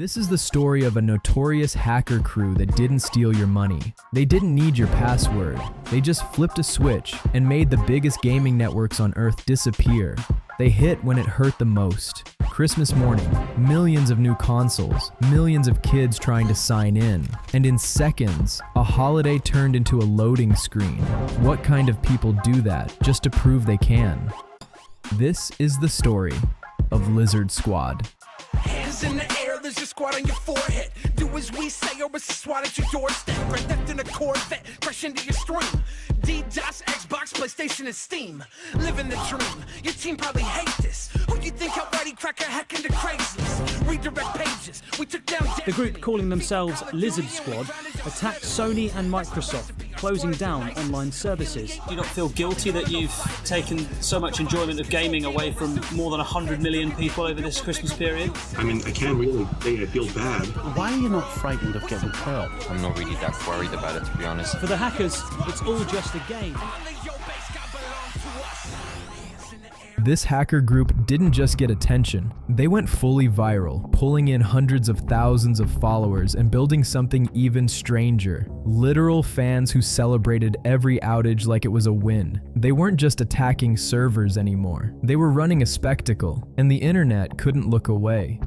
This is the story of a notorious hacker crew that didn't steal your money. They didn't need your password. They just flipped a switch and made the biggest gaming networks on Earth disappear. They hit when it hurt the most. Christmas morning, millions of new consoles, millions of kids trying to sign in, and in seconds, a holiday turned into a loading screen. What kind of people do that just to prove they can? This is the story of LizardSquad. Hands in the air, there's a squad on your forehead. Do as we say or it's a SWAT at your doorstep. Red Theft in a Corvette, crash into your stream. DDoS, Xbox, PlayStation, and Steam. Living the dream, your team probably hate this. Who you think already crack a hack into Craigslist? Redirect pages, we took down... The group calling themselves LizardSquad attacked Sony and Microsoft, closing down online services. Do you not feel guilty that you've taken so much enjoyment of gaming away from more than 100 million people over this Christmas period? I mean, I can't really say I feel bad. Why are you not frightened of getting killed? I'm not really that worried about it, to be honest. For the hackers, it's all just a game. This hacker group didn't just get attention, they went fully viral, pulling in hundreds of thousands of followers and building something even stranger. Literal fans who celebrated every outage like it was a win. They weren't just attacking servers anymore, they were running a spectacle, and the internet couldn't look away.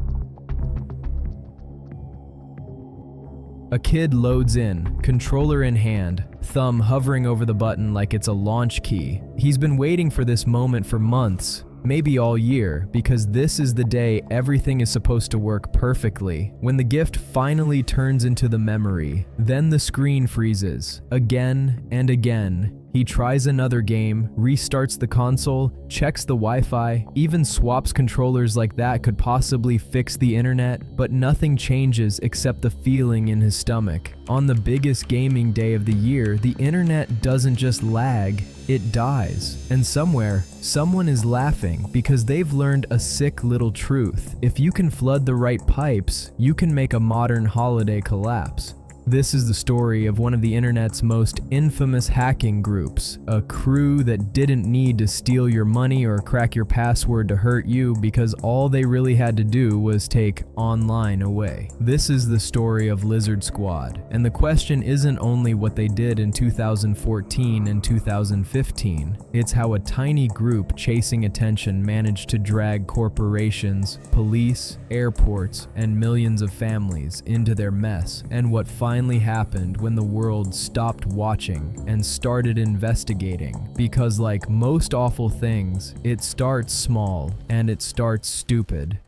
A kid loads in, controller in hand, thumb hovering over the button like it's a launch key. He's been waiting for this moment for months, maybe all year, because this is the day everything is supposed to work perfectly. When the gift finally turns into the memory, then the screen freezes, again and again. He tries another game, restarts the console, checks the Wi-Fi, even swaps controllers like that could possibly fix the internet, but nothing changes except the feeling in his stomach. On the biggest gaming day of the year, the internet doesn't just lag, it dies. And somewhere, someone is laughing because they've learned a sick little truth. If you can flood the right pipes, you can make a modern holiday collapse. This is the story of one of the internet's most infamous hacking groups, a crew that didn't need to steal your money or crack your password to hurt you because all they really had to do was take online away. This is the story of LizardSquad, and the question isn't only what they did in 2014 and 2015, it's how a tiny group chasing attention managed to drag corporations, police, airports, and millions of families into their mess, and what finally happened when the world stopped watching and started investigating. Because like most awful things, it starts small and it starts stupid.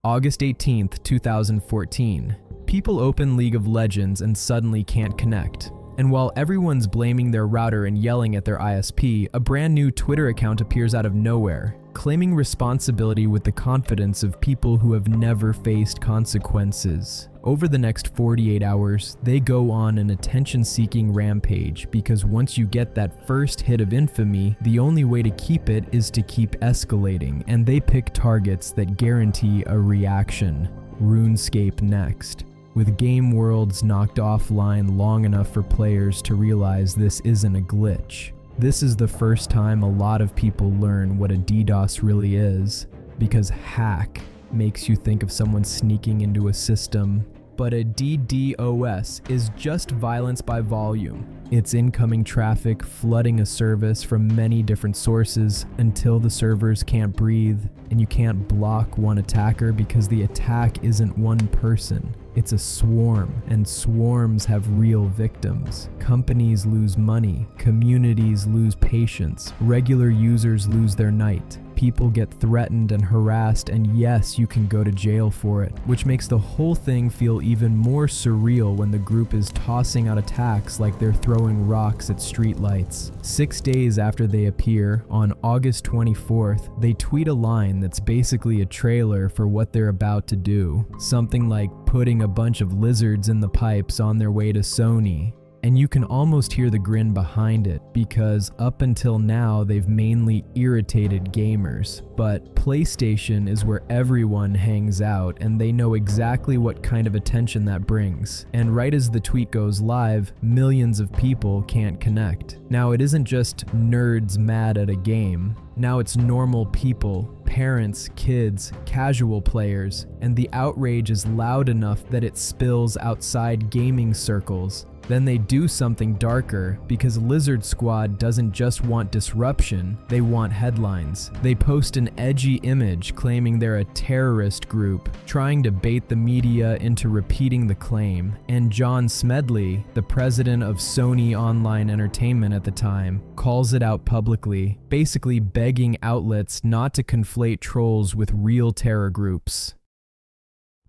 August 18th, 2014. People open League of Legends and suddenly can't connect. And while everyone's blaming their router and yelling at their ISP, a brand new Twitter account appears out of nowhere, claiming responsibility with the confidence of people who have never faced consequences. Over the next 48 hours, they go on an attention-seeking rampage because once you get that first hit of infamy, the only way to keep it is to keep escalating, and they pick targets that guarantee a reaction. RuneScape next. With game worlds knocked offline long enough for players to realize this isn't a glitch. This is the first time a lot of people learn what a DDoS really is, because hack makes you think of someone sneaking into a system. But a DDoS is just violence by volume. It's incoming traffic flooding a service from many different sources until the servers can't breathe, and you can't block one attacker because the attack isn't one person. It's a swarm, and swarms have real victims. Companies lose money, communities lose patience, regular users lose their night. People get threatened and harassed, and yes, you can go to jail for it, which makes the whole thing feel even more surreal when the group is tossing out attacks like they're throwing rocks at streetlights. 6 days after they appear, on August 24th, they tweet a line that's basically a trailer for what they're about to do. Something like putting a bunch of lizards in the pipes on their way to Sony. And you can almost hear the grin behind it, because up until now they've mainly irritated gamers. But PlayStation is where everyone hangs out, and they know exactly what kind of attention that brings. And right as the tweet goes live, millions of people can't connect. Now, it isn't just nerds mad at a game. Now it's normal people, parents, kids, casual players, and the outrage is loud enough that it spills outside gaming circles. Then they do something darker, because LizardSquad doesn't just want disruption, they want headlines. They post an edgy image claiming they're a terrorist group, trying to bait the media into repeating the claim. And John Smedley, the president of Sony Online Entertainment at the time, calls it out publicly, basically begging outlets not to conflate trolls with real terror groups.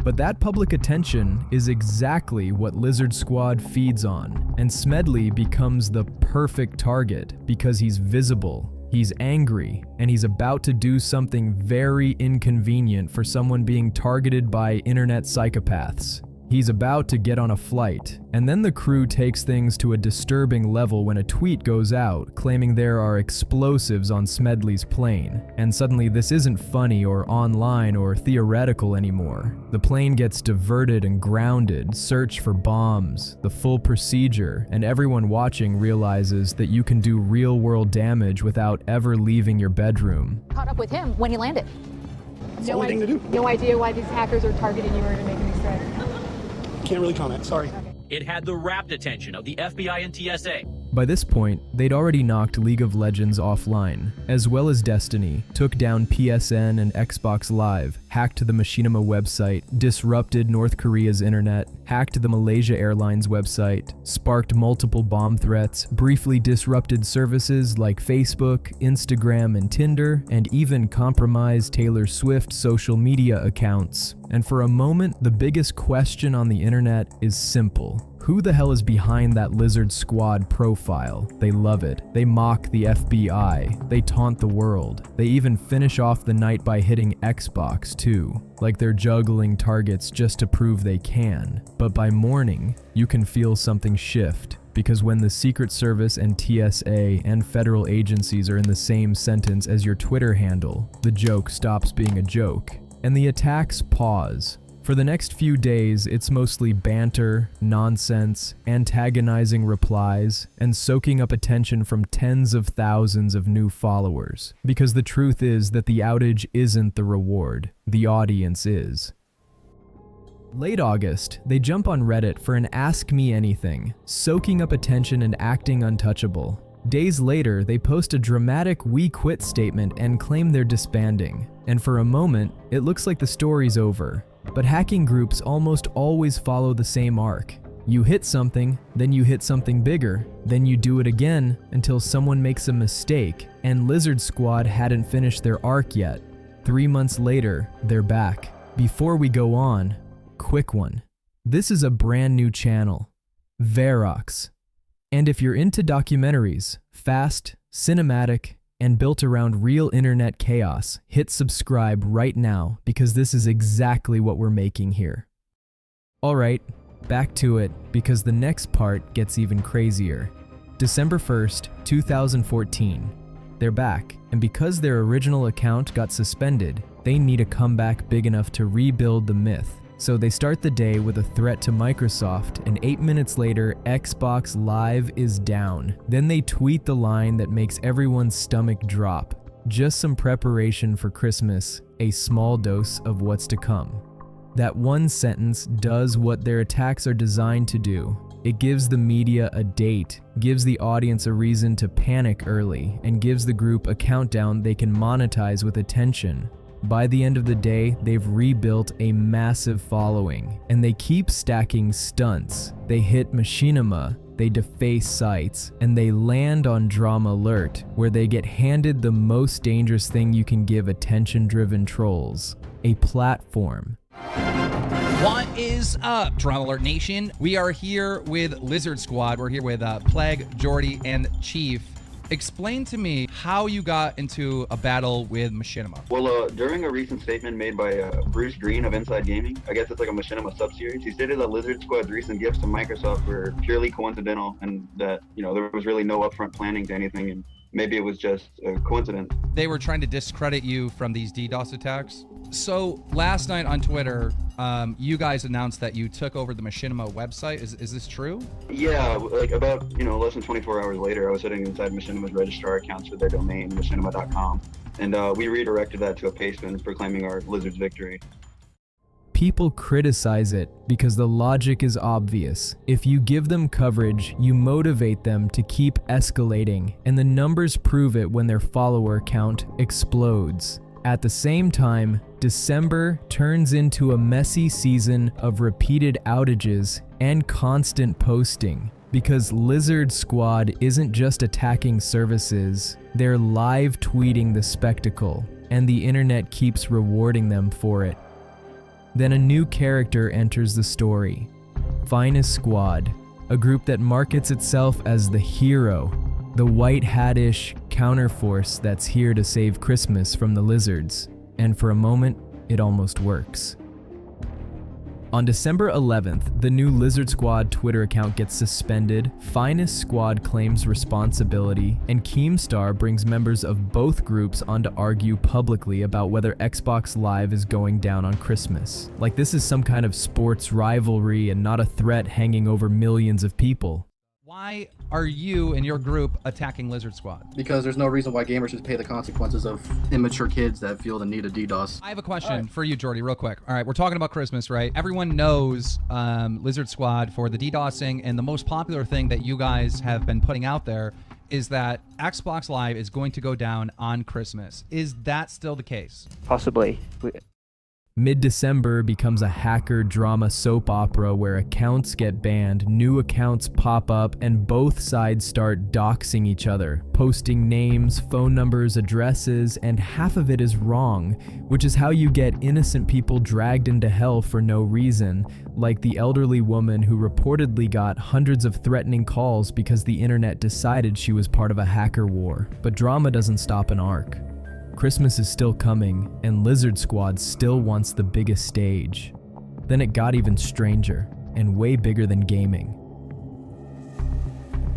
But that public attention is exactly what LizardSquad feeds on, and Smedley becomes the perfect target because he's visible, he's angry, and he's about to do something very inconvenient for someone being targeted by internet psychopaths. He's about to get on a flight, and then the crew takes things to a disturbing level when a tweet goes out claiming there are explosives on Smedley's plane, and suddenly this isn't funny or online or theoretical anymore. The plane gets diverted and grounded, search for bombs, the full procedure, and everyone watching realizes that you can do real-world damage without ever leaving your bedroom. Caught up with him when he landed. the only thing to do. No idea why these hackers are targeting you or making these threats. Can't really comment, sorry. It had the rapt attention of the FBI and TSA. By this point, they'd already knocked League of Legends offline, as well as Destiny, took down PSN and Xbox Live, hacked the Machinima website, disrupted North Korea's internet, hacked the Malaysia Airlines website, sparked multiple bomb threats, briefly disrupted services like Facebook, Instagram, and Tinder, and even compromised Taylor Swift's social media accounts. And for a moment, the biggest question on the internet is simple. Who the hell is behind that LizardSquad profile? They love it. They mock the FBI. They taunt the world. They even finish off the night by hitting Xbox too. Like they're juggling targets just to prove they can. But by morning, you can feel something shift. Because when the Secret Service and TSA and federal agencies are in the same sentence as your Twitter handle, the joke stops being a joke. And the attacks pause. For the next few days, it's mostly banter, nonsense, antagonizing replies, and soaking up attention from tens of thousands of new followers. Because the truth is that the outage isn't the reward, the audience is. Late August, they jump on Reddit for an Ask Me Anything, soaking up attention and acting untouchable. Days later, they post a dramatic "We quit" statement and claim they're disbanding. And for a moment, it looks like the story's over. But hacking groups almost always follow the same arc. You hit something, then you hit something bigger, then you do it again until someone makes a mistake, and LizardSquad hadn't finished their arc yet. 3 months later, they're back. Before we go on, quick one. This is a brand new channel, Verrox. And if you're into documentaries, fast, cinematic, and built around real internet chaos, hit subscribe right now because this is exactly what we're making here. Alright, back to it because the next part gets even crazier. December 1st, 2014. They're back, and because their original account got suspended, they need a comeback big enough to rebuild the myth. So they start the day with a threat to Microsoft, and 8 minutes later, Xbox Live is down. Then they tweet the line that makes everyone's stomach drop. Just some preparation for Christmas, a small dose of what's to come. That one sentence does what their attacks are designed to do. It gives the media a date, gives the audience a reason to panic early, and gives the group a countdown they can monetize with attention. By the end of the day, they've rebuilt a massive following, and they keep stacking stunts. They hit Machinima, they deface sites, and they land on Drama Alert, where they get handed the most dangerous thing you can give attention-driven trolls, a platform. What is up, Drama Alert Nation? We are here with LizardSquad. We're here with Plague, Jordy, and Chief. explain to me how you got into a battle with Machinima. Well, during a recent statement made by Bruce Green of Inside Gaming, I guess it's like a Machinima sub-series, he stated that LizardSquad's recent gifts to Microsoft were purely coincidental and that, you know, there was really no upfront planning to anything, and maybe it was just a coincidence. They were trying to discredit you from these DDoS attacks. So last night on Twitter, you guys announced that you took over the Machinima website. Is this true? Yeah, like about, you know, less than 24 hours later, I was sitting inside Machinima's registrar accounts for their domain, machinima.com, and we redirected that to a pastebin proclaiming our Lizard's victory. People criticize it because the logic is obvious. If you give them coverage, you motivate them to keep escalating, and the numbers prove it when their follower count explodes. At the same time, December turns into a messy season of repeated outages and constant posting, because LizardSquad isn't just attacking services, they're live tweeting the spectacle, and the internet keeps rewarding them for it. Then a new character enters the story, Finest Squad, a group that markets itself as the hero, the white hat-ish counterforce that's here to save Christmas from the lizards, and for a moment, it almost works. On December 11th, the new LizardSquad Twitter account gets suspended, Finest Squad claims responsibility, and Keemstar brings members of both groups on to argue publicly about whether Xbox Live is going down on Christmas. Like this is some kind of sports rivalry and not a threat hanging over millions of people. Why are you and your group attacking LizardSquad? Because there's no reason why gamers should pay the consequences of immature kids that feel the need of DDoS. I have a question for you, Jordy, real quick. All right, we're talking about Christmas, right? Everyone knows LizardSquad for the DDoSing, and the most popular thing that you guys have been putting out there is that Xbox Live is going to go down on Christmas. Is that still the case? Possibly. Mid-December becomes a hacker drama soap opera where accounts get banned, new accounts pop up, and both sides start doxing each other, posting names, phone numbers, addresses, and half of it is wrong, which is how you get innocent people dragged into hell for no reason, like the elderly woman who reportedly got hundreds of threatening calls because the internet decided she was part of a hacker war. But drama doesn't stop an arc. Christmas is still coming, and LizardSquad still wants the biggest stage. Then it got even stranger, and way bigger than gaming.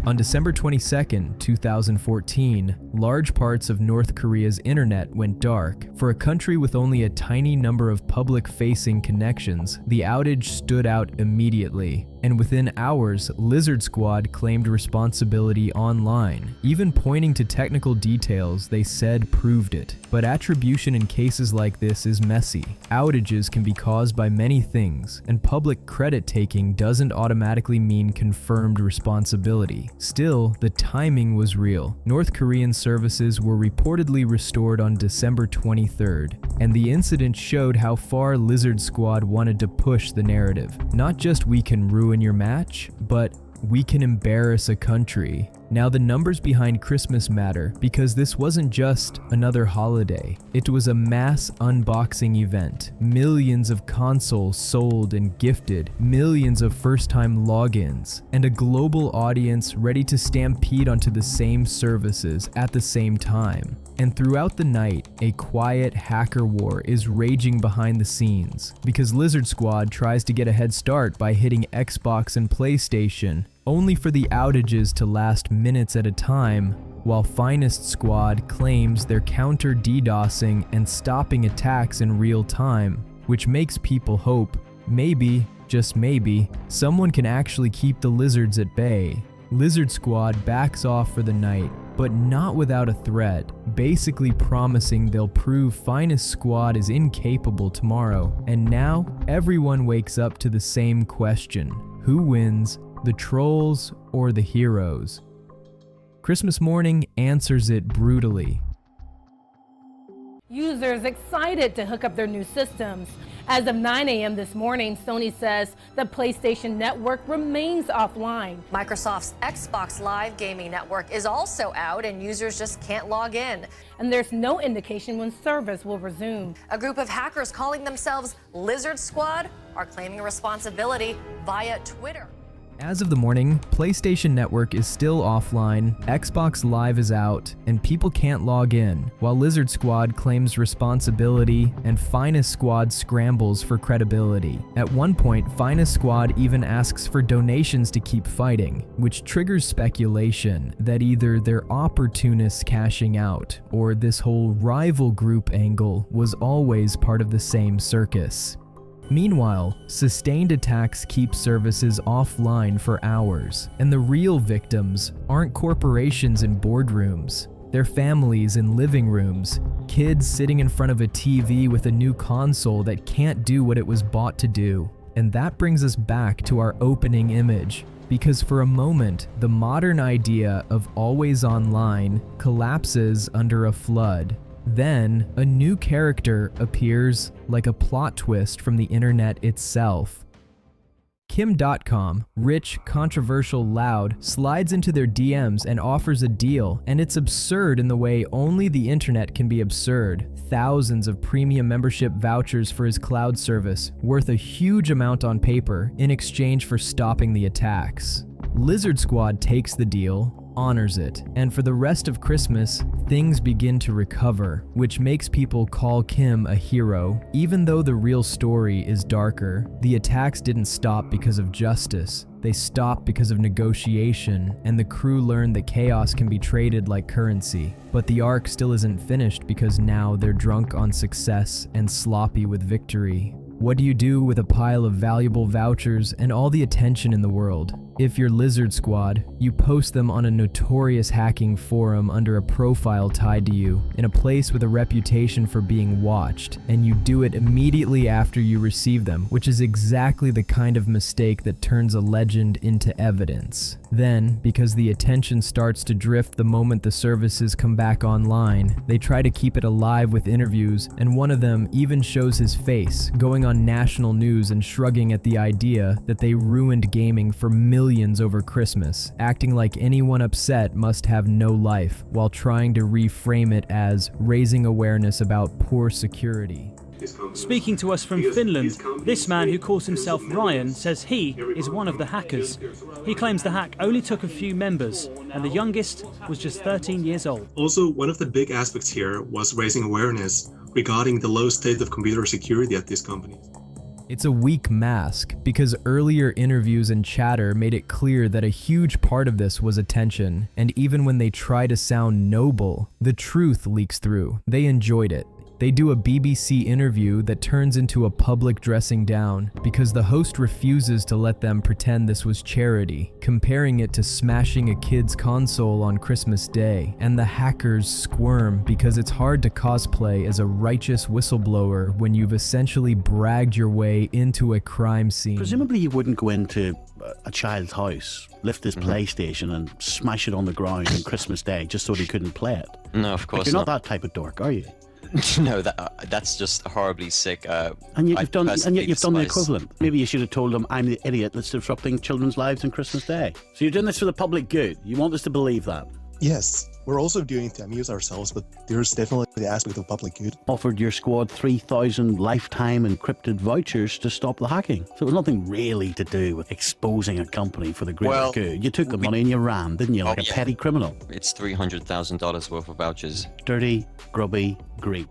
On December 22nd, 2014, large parts of North Korea's internet went dark. For a country with only a tiny number of public-facing connections, the outage stood out immediately, and within hours, LizardSquad claimed responsibility online, even pointing to technical details they said proved it. But attribution in cases like this is messy. Outages can be caused by many things, and public credit taking doesn't automatically mean confirmed responsibility. Still, the timing was real. North Korean services were reportedly restored on December 23rd, and the incident showed how far LizardSquad wanted to push the narrative. Not just we can ruin your match, but we can embarrass a country. Now the numbers behind Christmas matter because this wasn't just another holiday. It was a mass unboxing event. Millions of consoles sold and gifted, millions of first-time logins, and a global audience ready to stampede onto the same services at the same time. And throughout the night, a quiet hacker war is raging behind the scenes because LizardSquad tries to get a head start by hitting Xbox and PlayStation, only for the outages to last minutes at a time, while Finest Squad claims they're counter DDoSing and stopping attacks in real time, which makes people hope, maybe, just maybe, someone can actually keep the lizards at bay. LizardSquad backs off for the night, but not without a threat, basically promising they'll prove Finest Squad is incapable tomorrow. And now, everyone wakes up to the same question: who wins, the trolls or the heroes? Christmas morning answers it brutally. Users excited to hook up their new systems. As of 9 a.m. this morning, Sony says the PlayStation Network remains offline. Microsoft's Xbox Live gaming network is also out and users just can't log in. And there's no indication when service will resume. A group of hackers calling themselves LizardSquad are claiming responsibility via Twitter. As of the morning, PlayStation Network is still offline, Xbox Live is out, and people can't log in, while LizardSquad claims responsibility and Finest Squad scrambles for credibility. At one point, Finest Squad even asks for donations to keep fighting, which triggers speculation that either they're opportunists cashing out, or this whole rival group angle was always part of the same circus. Meanwhile, sustained attacks keep services offline for hours, and the real victims aren't corporations in boardrooms. They're families in living rooms, kids sitting in front of a TV with a new console that can't do what it was bought to do. And that brings us back to our opening image, because for a moment, the modern idea of always online collapses under a flood. Then, a new character appears like a plot twist from the internet itself. Kim.com, rich, controversial, loud, slides into their DMs and offers a deal, and it's absurd in the way only the internet can be absurd. Thousands of premium membership vouchers for his cloud service, worth a huge amount on paper, in exchange for stopping the attacks. LizardSquad takes the deal, honors it, and for the rest of Christmas, things begin to recover, which makes people call Kim a hero. Even though the real story is darker, the attacks didn't stop because of justice. They stopped because of negotiation, and the crew learned that chaos can be traded like currency. But the arc still isn't finished because now they're drunk on success and sloppy with victory. What do you do with a pile of valuable vouchers and all the attention in the world? If you're LizardSquad, you post them on a notorious hacking forum under a profile tied to you, in a place with a reputation for being watched, and you do it immediately after you receive them, which is exactly the kind of mistake that turns a legend into evidence. Then, because the attention starts to drift the moment the services come back online, they try to keep it alive with interviews, and one of them even shows his face, going on national news and shrugging at the idea that they ruined gaming for millions over Christmas, acting like anyone upset must have no life, while trying to reframe it as raising awareness about poor security. Speaking to us from Finland, this man who calls himself Ryan says he is one of the hackers. He claims the hack only took a few members, and the youngest was just 13 years old. Also, one of the big aspects here was raising awareness regarding the low state of computer security at these companies. It's a weak mask, because earlier interviews and chatter made it clear that a huge part of this was attention, and even when they try to sound noble, the truth leaks through. They enjoyed it. They do a BBC interview that turns into a public dressing down because the host refuses to let them pretend this was charity, comparing it to smashing a kid's console on Christmas Day, and the hackers squirm because it's hard to cosplay as a righteous whistleblower when you've essentially bragged your way into a crime scene. Presumably you wouldn't go into a child's house, lift his PlayStation and smash it on the ground on Christmas Day just so he couldn't play it. No, of course You're not that type of dork, are you? No, that's just horribly sick. And yet you've done the equivalent. Maybe you should have told them, I'm the idiot that's disrupting children's lives on Christmas Day. So you're doing this for the public good. You want us to believe that. Yes, we're also doing it to amuse ourselves, but there's definitely the aspect of public good. Offered your squad 3,000 lifetime encrypted vouchers to stop the hacking. So it was nothing really to do with exposing a company for the greater good. You took the money and you ran, didn't you, like a petty criminal? It's $300,000 worth of vouchers. Dirty, grubby greed.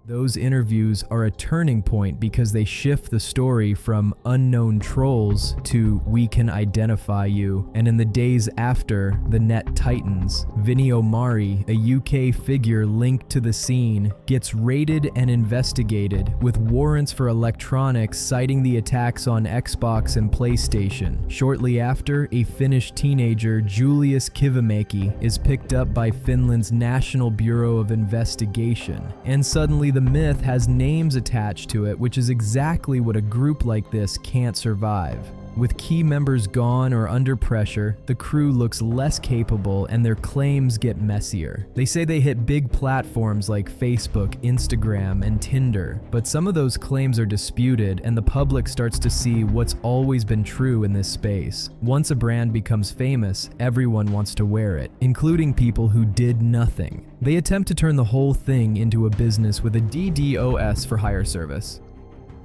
Those interviews are a turning point because they shift the story from unknown trolls to we can identify you, and in the days after, the net tightens. Vinny Omari, a UK figure linked to the scene, gets raided and investigated, with warrants for electronics citing the attacks on Xbox and PlayStation. Shortly after, a Finnish teenager, Julius Kivimäki, is picked up by Finland's National Bureau of Investigation, and suddenly the myth has names attached to it, which is exactly what a group like this can't survive. With key members gone or under pressure, the crew looks less capable and their claims get messier. They say they hit big platforms like Facebook, Instagram, and Tinder, but some of those claims are disputed and the public starts to see what's always been true in this space. Once a brand becomes famous, everyone wants to wear it, including people who did nothing. They attempt to turn the whole thing into a business with a DDoS for hire service.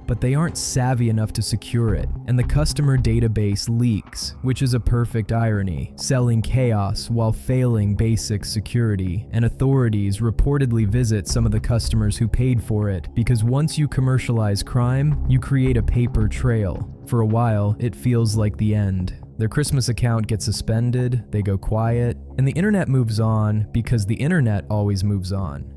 but they aren't savvy enough to secure it, and the customer database leaks, which is a perfect irony, selling chaos while failing basic security, and authorities reportedly visit some of the customers who paid for it, because once you commercialize crime, you create a paper trail. For a while, it feels like the end. Their Christmas account gets suspended, they go quiet, and the internet moves on because the internet always moves on.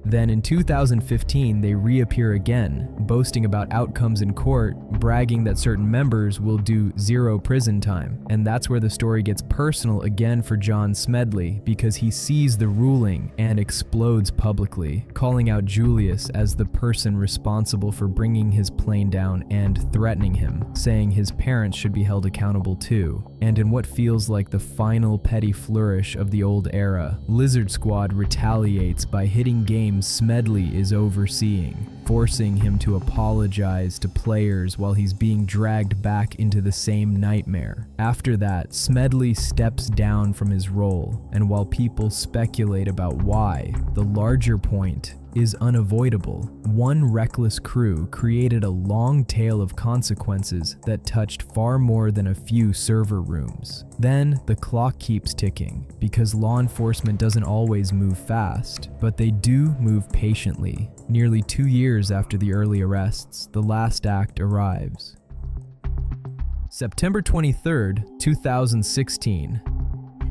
Then in 2015, they reappear again, boasting about outcomes in court, bragging that certain members will do 0 prison time. And that's where the story gets personal again for John Smedley, because he sees the ruling and explodes publicly, calling out Julius as the person responsible for bringing his plane down and threatening him, saying his parents should be held accountable too. And in what feels like the final petty flourish of the old era, LizardSquad retaliates by hitting games Smedley is overseeing, forcing him to apologize to players while he's being dragged back into the same nightmare. After that, Smedley steps down from his role, and while people speculate about why, the larger point is unavoidable. One reckless crew created a long tail of consequences that touched far more than a few server rooms. Then the clock keeps ticking, because law enforcement doesn't always move fast, but they do move patiently. Nearly 2 years after the early arrests, the last act arrives. September 23rd, 2016.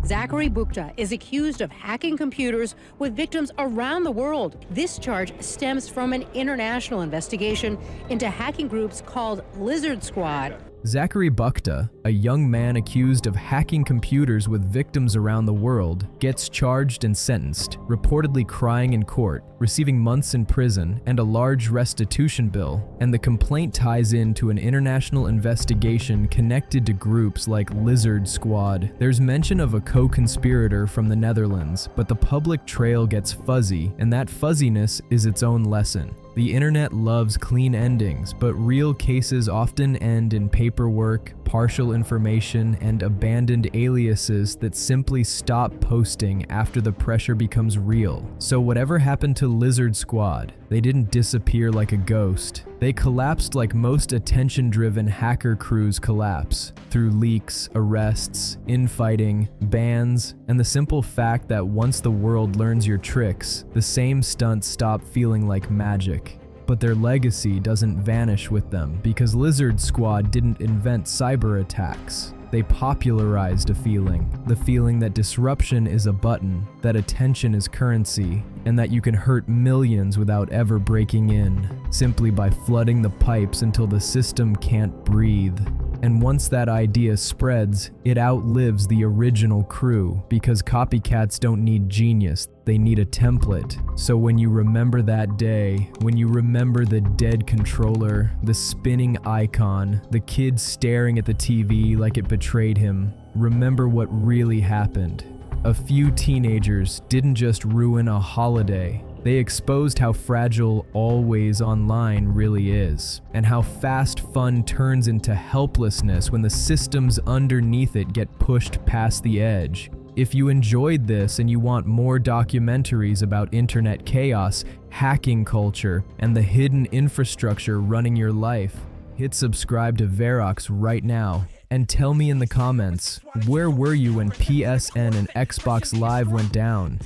Zachary Bukta is accused of hacking computers with victims around the world. This charge stems from an international investigation into hacking groups called LizardSquad. Zachary Bukta, a young man accused of hacking computers with victims around the world, gets charged and sentenced, reportedly crying in court, receiving months in prison and a large restitution bill, and the complaint ties into an international investigation connected to groups like LizardSquad. There's mention of a co-conspirator from the Netherlands, but the public trail gets fuzzy, and that fuzziness is its own lesson. The internet loves clean endings, but real cases often end in paperwork, partial information, and abandoned aliases that simply stop posting after the pressure becomes real. So whatever happened to LizardSquad, they didn't disappear like a ghost. They collapsed like most attention-driven hacker crews collapse, through leaks, arrests, infighting, bans, and the simple fact that once the world learns your tricks, the same stunts stop feeling like magic. But their legacy doesn't vanish with them, because LizardSquad didn't invent cyber attacks. They popularized a feeling, the feeling that disruption is a button, that attention is currency, and that you can hurt millions without ever breaking in, simply by flooding the pipes until the system can't breathe. And once that idea spreads, it outlives the original crew, because copycats don't need genius, they need a template. So when you remember that day, when you remember the dead controller, the spinning icon, the kid staring at the TV like it betrayed him, remember what really happened. A few teenagers didn't just ruin a holiday, they exposed how fragile always online really is, and how fast fun turns into helplessness when the systems underneath it get pushed past the edge. If you enjoyed this and you want more documentaries about internet chaos, hacking culture, and the hidden infrastructure running your life, hit subscribe to Verrox right now. And tell me in the comments, where were you when PSN and Xbox Live went down?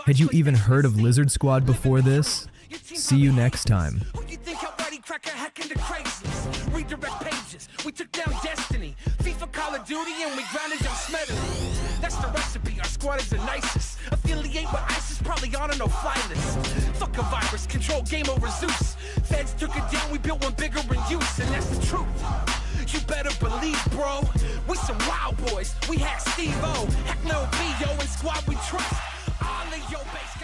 Had you even heard of LizardSquad before this? See you next time. Redirect pages, we took down Destiny, FIFA, Call of Duty, and we grounded young Smedley. That's the recipe, our squad is the nicest. Affiliate with ISIS, probably on a no-fly list. Fuck a virus, control game over Zeus. Feds took it down, we built one bigger in use, and that's the truth. You better believe, bro, we some wild boys. We hack Steve-O, hack Lil B, yo, and squad we trust. All of your base